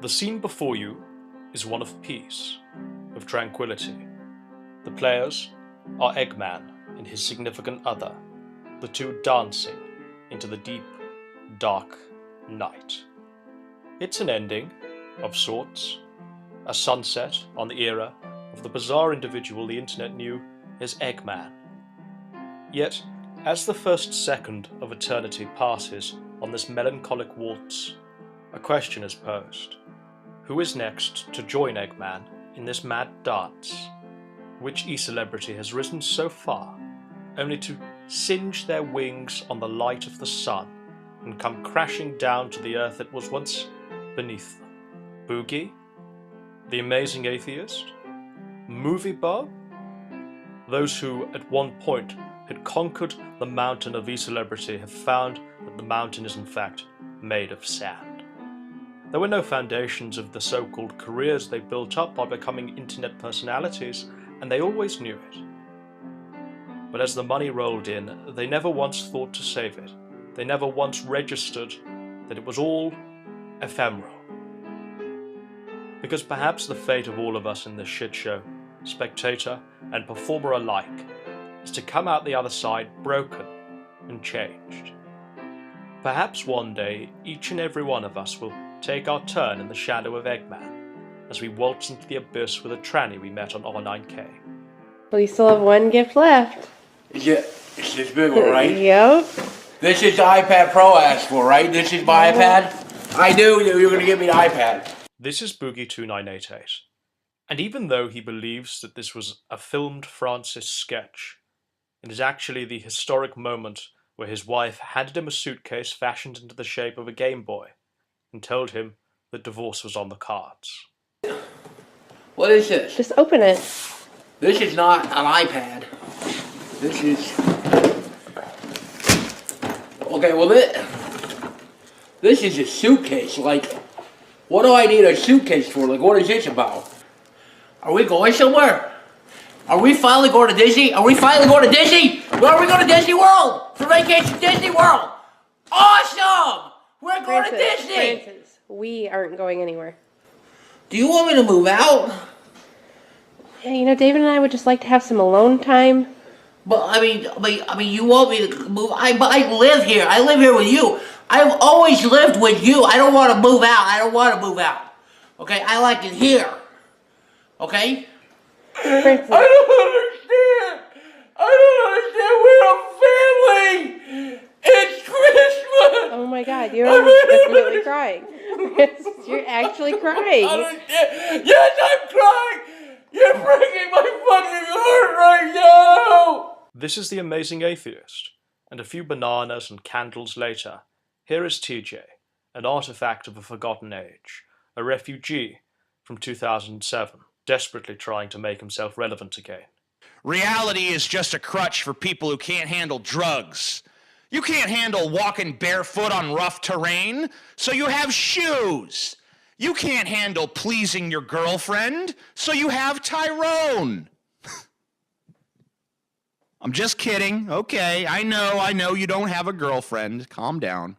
The scene before you is one of peace, of tranquility. The players are Eggman and his significant other, the two dancing into the deep, dark night. It's an ending, of sorts, a sunset on the era of the bizarre individual the internet knew as Eggman. Yet, as the first second of eternity passes on this melancholic waltz, a question is posed. Who is next to join Eggman in this mad dance? Which e-celebrity has risen so far, only to singe their wings on the light of the sun and come crashing down to the earth that was once beneath them? Boogie? The Amazing Atheist? Movie Bob? Those who, at one point, had conquered the mountain of e-celebrity have found that the mountain is in fact made of sand. There were no foundations of the so-called careers they built up by becoming internet personalities, and they always knew it. But as the money rolled in, they never once thought to save it. They never once registered that it was all ephemeral. Because perhaps the fate of all of us in this shit show, spectator and performer alike, is to come out the other side broken and changed. Perhaps one day, each and every one of us will take our turn in the shadow of Eggman, as we waltz into the abyss with a tranny we met on R9K. We still have one gift left. Yeah, it's this big one, right? Yep. This is the iPad Pro I asked for, right? This is my iPad? I knew you were going to give me the iPad. This is Boogie2988, and even though he believes that this was a filmed Francis sketch, it is actually the historic moment where his wife handed him a suitcase fashioned into the shape of a Game Boy and told him that divorce was on the cards. What is this? Just open it. This is not an iPad. This is... Okay, well this is a suitcase. Like, what do I need a suitcase for? Like, what is this about? Are we going somewhere? Are we finally going to Disney? Are we finally going to Disney? Where are we going to Disney World? For vacation, Disney World! Awesome! We're going to Disney! Francis, we aren't going anywhere. Do you want me to move out? Yeah, you know, David and I would just like to have some alone time. But I mean, you want me to move? But I live here. I live here with you. I've always lived with you. I don't want to move out. I don't want to move out. Okay, I like it here. Okay? Francis. I don't understand. I don't understand. We're a family. It's Christmas. Oh my God, you're definitely crying. You're actually crying. Yes, I'm crying. You're breaking my fucking heart right now. This is The Amazing Atheist, and a few bananas and candles later, here is TJ, an artifact of a forgotten age, a refugee from 2007, desperately trying to make himself relevant again. Reality is just a crutch for people who can't handle drugs. You can't handle walking barefoot on rough terrain, so you have shoes. You can't handle pleasing your girlfriend, so you have Tyrone. I'm just kidding. Okay, I know you don't have a girlfriend. Calm down.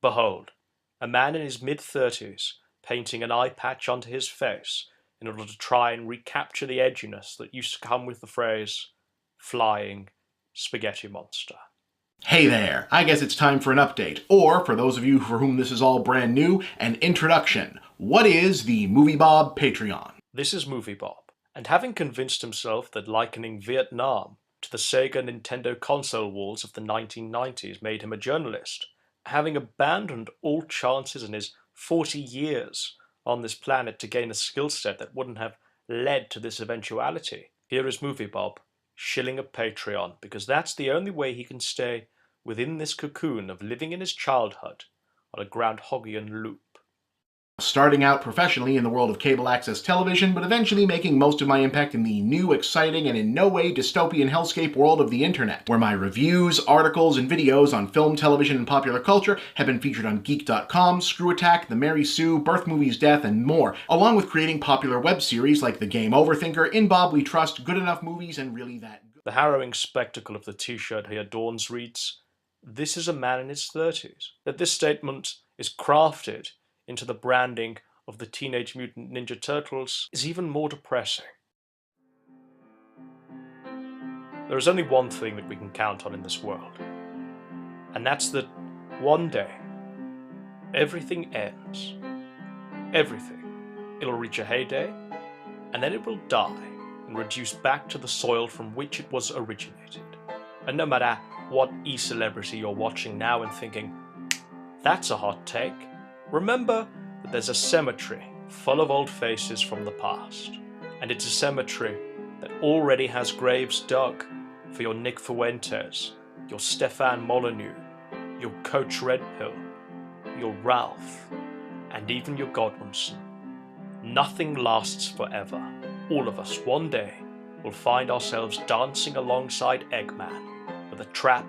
Behold, a man in his mid-30s painting an eye patch onto his face in order to try and recapture the edginess that used to come with the phrase, flying spaghetti monster. Hey there, I guess it's time for an update, or for those of you for whom this is all brand new, an introduction. What is the Movie Bob Patreon? This is Movie Bob, and having convinced himself that likening Vietnam to the Sega Nintendo console wars of the 1990s made him a journalist, having abandoned all chances in his 40 years on this planet to gain a skill set that wouldn't have led to this eventuality, here is Movie Bob, shilling a Patreon, because that's the only way he can stay within this cocoon of living in his childhood on a Groundhogian loop. Starting out professionally in the world of cable access television, but eventually making most of my impact in the new, exciting, and in no way dystopian hellscape world of the internet, where my reviews, articles, and videos on film, television, and popular culture have been featured on Geek.com, Screw Attack, The Mary Sue, Birth Movies Death, and more, along with creating popular web series like The Game Over Thinker, In Bob We Trust, Good Enough Movies, and Really That Good. The harrowing spectacle of the t-shirt he adorns reads, "This is a man in his 30s." That this statement is crafted into the branding of the Teenage Mutant Ninja Turtles is even more depressing. There is only one thing that we can count on in this world, and that's that one day, everything ends. Everything. It'll reach a heyday, and then it will die and reduce back to the soil from which it was originated. And no matter what e-celebrity you're watching now and thinking, that's a hot take, remember that there's a cemetery full of old faces from the past. And it's a cemetery that already has graves dug for your Nick Fuentes, your Stefan Molyneux, your Coach Redpill, your Ralph, and even your Godwinson. Nothing lasts forever. All of us, one day, will find ourselves dancing alongside Eggman with a trap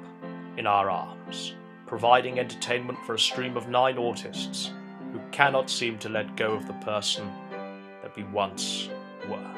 in our arms, providing entertainment for a stream of 9 autists who cannot seem to let go of the person that we once were.